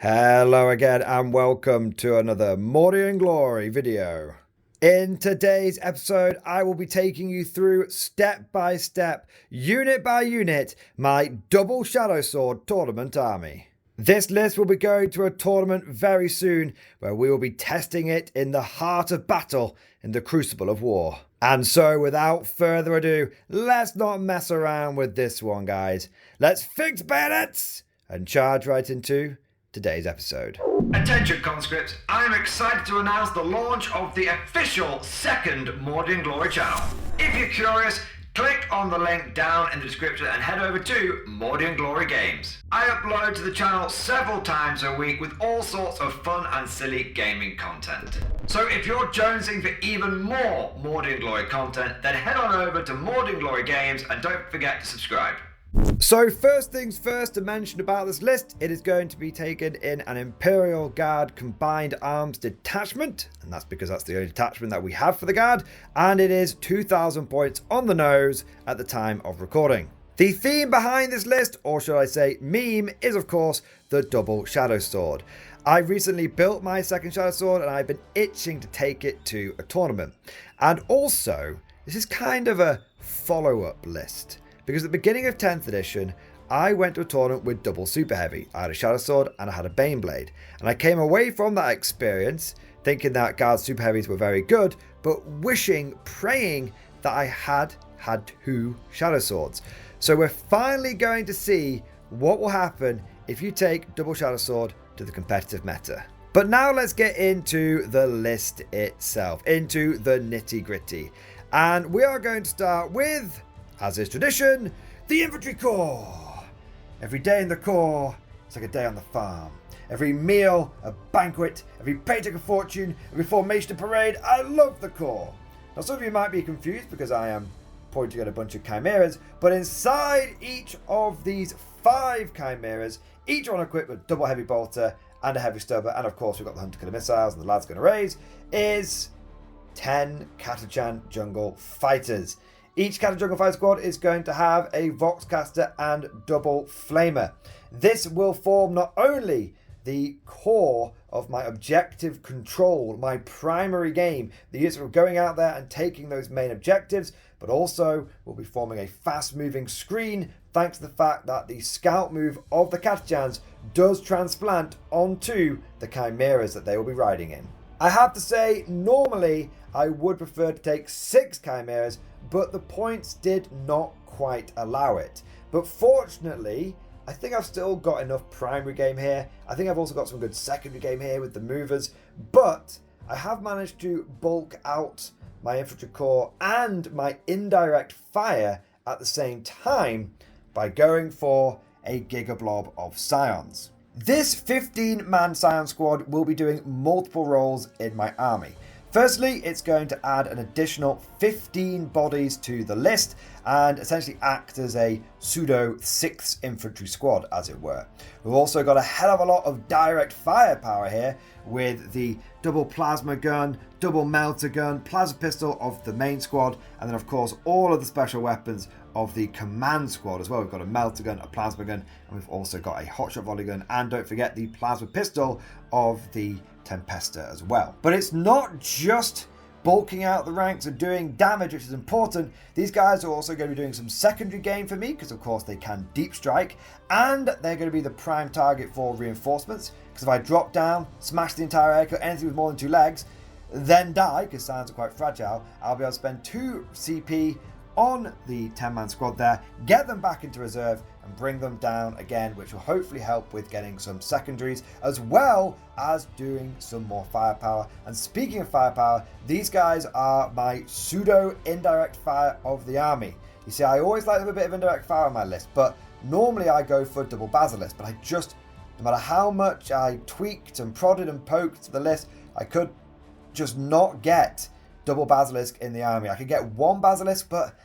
Hello again and welcome to another Mordian Glory video. In today's episode, I will be taking you through step by step, unit by unit, my double Shadowsword tournament army. This list will be going to a tournament very soon where we will be testing it in the heart of battle in the crucible of war. And so without further ado, let's not mess around with this one, guys. Let's fix bayonets and charge right into today's episode. Attention conscripts, I am excited to announce the launch of the official second Mordian Glory channel. If you're curious, click on the link down in the description and head over to Mordian Glory Games. I upload to the channel several times a week with all sorts of fun and silly gaming content. So if you're jonesing for even more Mordian Glory content, then head on over to Mordian Glory Games and don't forget to subscribe. So first things first to mention about this list, it is going to be taken in an Imperial Guard Combined Arms detachment, and that's because that's the only detachment that we have for the Guard, and it is 2,000 points on the nose at the time of recording. The theme behind this list, or should I say meme, is of course the double Shadowsword. I recently built my second Shadowsword and I've been itching to take it to a tournament. And also, this is kind of a follow-up list. Because at the beginning of 10th edition, I went to a tournament with double Super Heavy. I had a Shadowsword and I had a Baneblade. And I came away from that experience thinking that Guard Super Heavies were very good, but wishing, praying that I had 2 Shadowswords. So we're finally going to see what will happen if you take double Shadowsword to the competitive meta. But now let's get into the list itself, into the nitty gritty. And we are going to start with, as is tradition, the Infantry Corps. Every day in the Corps, it's like a day on the farm. Every meal, a banquet, every paycheck a fortune, every formation a parade. I love the Corps. Now some of you might be confused because I am pointing at a bunch of chimeras, but inside each of these 5 chimeras, each one equipped with double heavy bolter and a heavy stubber, and of course we've got the hunter killer missiles and the lad's gonna raise, is 10 Catachan jungle fighters. Each Catachan Jungle Fighter Squad is going to have a Voxcaster and double Flamer. This will form not only the core of my objective control, my primary game, the use of going out there and taking those main objectives, but also will be forming a fast-moving screen thanks to the fact that the scout move of the Catachans does transplant onto the chimeras that they will be riding in. I have to say, normally I would prefer to take 6 chimeras, but the points did not quite allow it. But fortunately, I think I've still got enough primary game here. I think I've also got some good secondary game here with the movers, but I have managed to bulk out my infantry corps and my indirect fire at the same time by going for a Gigablob of Scions. This 15-man Scion squad will be doing multiple roles in my army. Firstly, it's going to add an additional 15 bodies to the list and essentially act as a pseudo 6th infantry squad, as it were. We've also got a hell of a lot of direct firepower here with the double plasma gun, double melter gun, plasma pistol of the main squad, and then of course all of the special weapons of the command squad as well. We've got a melter gun, a plasma gun, and we've also got a hotshot volley gun, and don't forget the plasma pistol of the Tempesta as well. But it's not just bulking out the ranks and doing damage, which is important. These guys are also going to be doing some secondary game for me because of course they can deep strike, and they're going to be the prime target for reinforcements because if I drop down, smash the entire air, kill anything with more than 2 legs, then die because Scions are quite fragile, I'll be able to spend 2 CP on the 10-man squad there, get them back into reserve and bring them down again, which will hopefully help with getting some secondaries as well as doing some more firepower. And speaking of firepower, these guys are my pseudo indirect fire of the army. You see, I always like to have a bit of indirect fire on my list, but normally I go for double basilisk, but I just, no matter how much I tweaked and prodded and poked the list, I could just not get double basilisk in the army. I could get 1 basilisk, but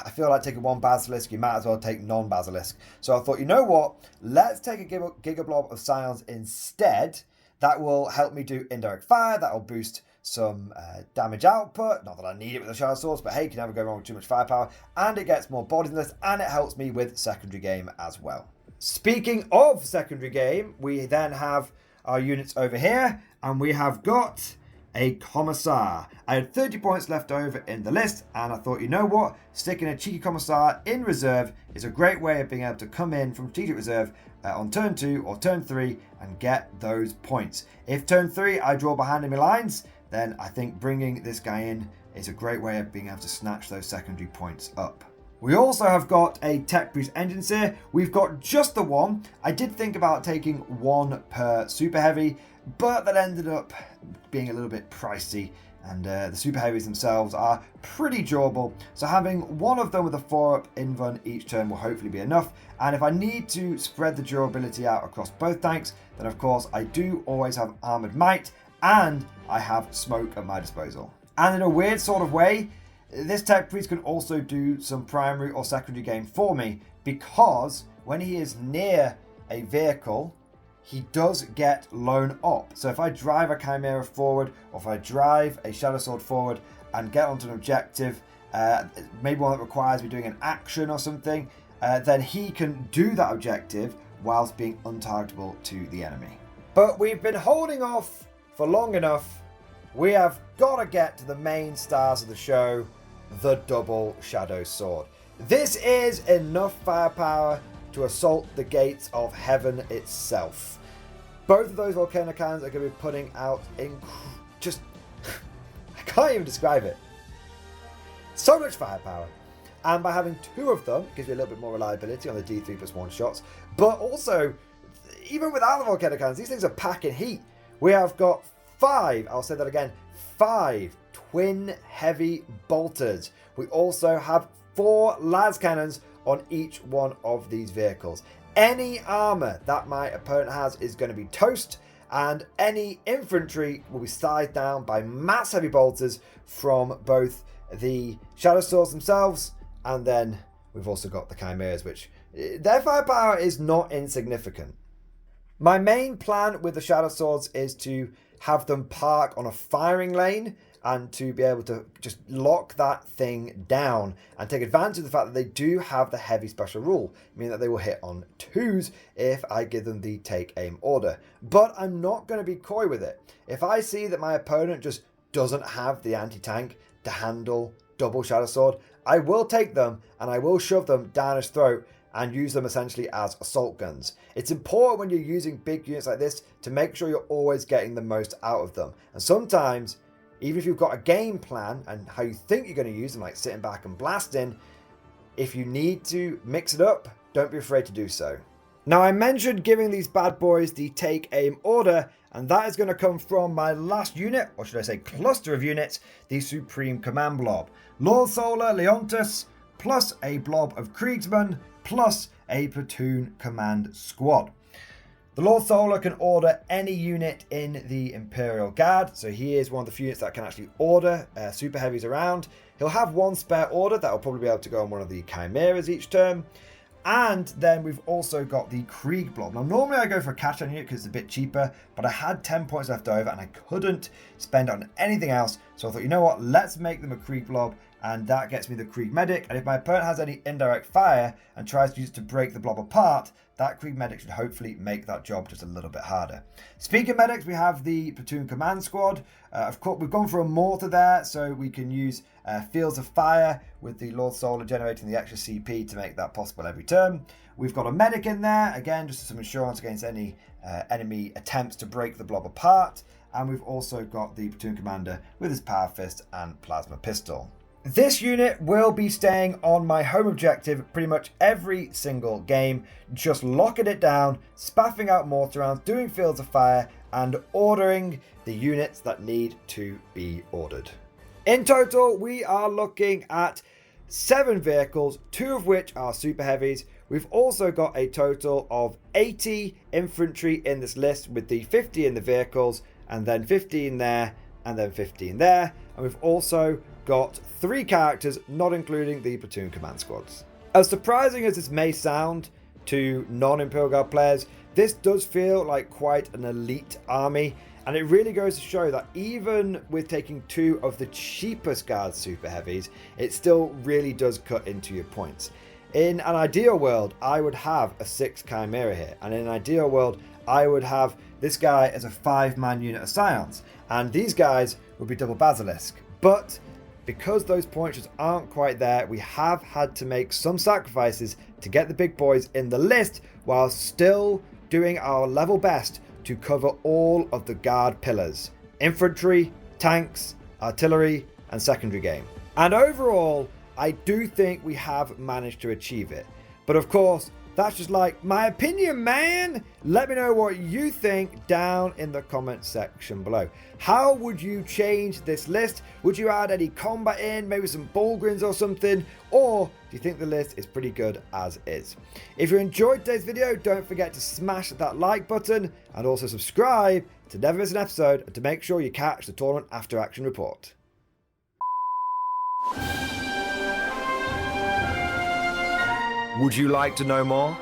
I feel like taking 1 basilisk, you might as well take non-basilisk. So I thought, you know what? Let's take a Gigablob of Scions instead. That will help me do indirect fire. That will boost some damage output. Not that I need it with a Shadow Swords, but hey, you can never go wrong with too much firepower. And it gets more bodies in this, and it helps me with secondary game as well. Speaking of secondary game, we then have our units over here, and we have got a Commissar. I had 30 points left over in the list, and I thought, you know what? Sticking a cheeky Commissar in reserve is a great way of being able to come in from strategic reserve on turn 2 or turn 3 and get those points. If turn 3 I draw behind enemy lines, then I think bringing this guy in is a great way of being able to snatch those secondary points up. We also have got a Tech Boost engines here. We've got just the one. I did think about taking one per Super Heavy, but that ended up being a little bit pricey, and the Super Heavies themselves are pretty durable, so having one of them with a 4-up invuln each turn will hopefully be enough. And if I need to spread the durability out across both tanks, then of course I do always have Armoured Might, and I have Smoke at my disposal. And in a weird sort of way, this Tech Priest can also do some primary or secondary game for me, because when he is near a vehicle, he does get Lone Op. So if I drive a Chimera forward, or if I drive a Shadowsword forward and get onto an objective, maybe one that requires me doing an action or something, then he can do that objective whilst being untargetable to the enemy. But we've been holding off for long enough. We have got to get to the main stars of the show, the double Shadowsword. This is enough firepower to assault the gates of heaven itself. Both of those volcano cannons are going to be putting out just I can't even describe it. So much firepower. And by having two of them, it gives you a little bit more reliability on the D3+1 shots. But also, even without the volcano cannons, these things are packing heat. We have got 5, I'll say that again, 5 twin heavy bolters. We also have 4 las cannons on each one of these vehicles. Any armor that my opponent has is going to be toast, and any infantry will be sized down by mass heavy bolters from both the Shadowswords themselves, and then we've also got the Chimeras, which their firepower is not insignificant. My main plan with the Shadowswords is to have them park on a firing lane and to be able to just lock that thing down and take advantage of the fact that they do have the heavy special rule, meaning that they will hit on 2s if I give them the take aim order. But I'm not going to be coy with it. If I see that my opponent just doesn't have the anti-tank to handle double Shadowsword, I will take them and I will shove them down his throat and use them essentially as assault guns. It's important when you're using big units like this to make sure you're always getting the most out of them. And sometimes, even if you've got a game plan and how you think you're going to use them, like sitting back and blasting, if you need to mix it up, don't be afraid to do so. Now, I mentioned giving these bad boys the take aim order, and that is going to come from my last unit, or should I say cluster of units, the Supreme Command Blob. Lord Solar Leontus, plus a blob of Kriegsmen, plus a platoon command squad. The Lord Solar can order any unit in the Imperial Guard, so he is one of the few units that can actually order super heavies around. He'll have one spare order that will probably be able to go on one of the Chimeras each turn. And then we've also got the Krieg Blob. Now, normally I go for a catch-on unit because it's a bit cheaper, but I had 10 points left over and I couldn't spend on anything else. So I thought, you know what, let's make them a Krieg Blob, and that gets me the Krieg Medic. And if my opponent has any indirect fire and tries to use it to break the blob apart, that Krieg Medic should hopefully make that job just a little bit harder. Speaking of medics, we have the Platoon Command Squad. Of course, we've gone for a mortar there, so we can use Fields of Fire with the Lord Solar generating the extra CP to make that possible every turn. We've got a medic in there, again, just some insurance against any enemy attempts to break the blob apart. And we've also got the Platoon Commander with his Power Fist and Plasma Pistol. This unit will be staying on my home objective pretty much every single game, just locking it down, spaffing out mortar rounds, doing Fields of Fire, and ordering the units that need to be ordered. In total, we are looking at 7 vehicles, 2 of which are super heavies. We've also got a total of 80 infantry in this list, with the 50 in the vehicles, and then 15 there, and then 15 there. And we've also got 3 characters, not including the platoon command squads. As surprising as this may sound to non-Imperial Guard players, this does feel like quite an elite army, and it really goes to show that even with taking 2 of the cheapest Guard super heavies, it still really does cut into your points. In an ideal world, I would have a 6 Chimera here, and in an ideal world, I would have this guy as a 5-man unit of Scions, and these guys would be double Basilisk. But because those points just aren't quite there, we have had to make some sacrifices to get the big boys in the list while still doing our level best to cover all of the guard pillars: infantry, tanks, artillery, and secondary game. And overall, I do think we have managed to achieve it. But of course, that's just like my opinion, man. Let me know what you think down in the comment section below. How would you change this list? Would you add any combat in, maybe some Bulgrins or something? Or do you think the list is pretty good as is? If you enjoyed today's video, don't forget to smash that like button and also subscribe to never miss an episode and to make sure you catch the tournament after action report. Would you like to know more?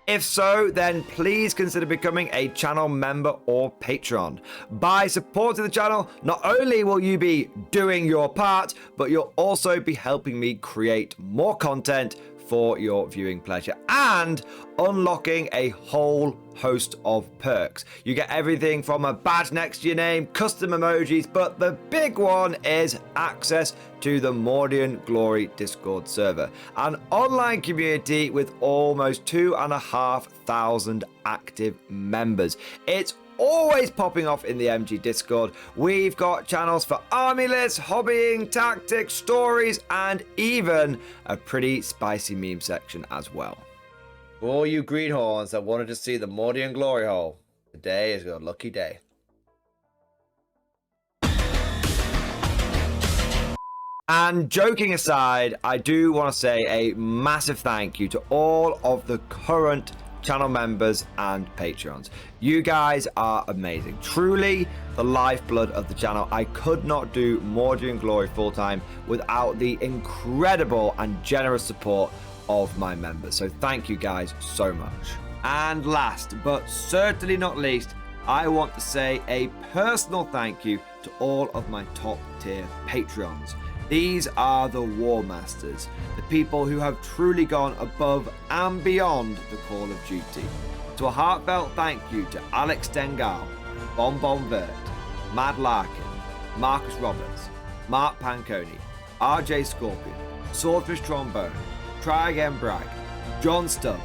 If so, then please consider becoming a channel member or patron. By supporting the channel, not only will you be doing your part, but you'll also be helping me create more content for your viewing pleasure and unlocking a whole host of perks. You get everything from a badge next to your name, custom emojis, but the big one is access to the Mordian Glory Discord server, an online community with almost 2,500 active members. It's always popping off in the MG Discord. We've got channels for army lists, hobbying, tactics, stories, and even a pretty spicy meme section as well. For all you greenhorns that wanted to see the Mordian glory hole, today is your lucky day. And joking aside, I do want to say a massive thank you to all of the current channel members and patrons. You guys are amazing, truly the lifeblood of the channel. I could not do Mordian Glory full time without the incredible and generous support of my members, so thank you guys so much. And last but certainly not least, I want to say a personal thank you to all of my top tier Patreons. These are the War Masters, the people who have truly gone above and beyond the call of duty. So a heartfelt thank you to Alex Dengal, Bon Vert, Mad Larkin, Marcus Roberts, Mark Panconi, RJ Scorpion, Swordfish Trombone, Try Again Bragg, John Stubbs,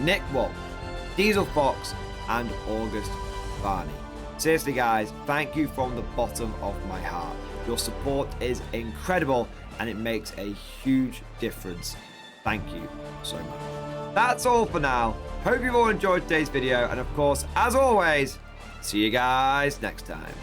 Nick Wolf, Diesel Fox, and August Barney. Seriously guys, thank you from the bottom of my heart. Your support is incredible and it makes a huge difference. Thank you so much. That's all for now. Hope you've all enjoyed today's video, and of course, as always, see you guys next time.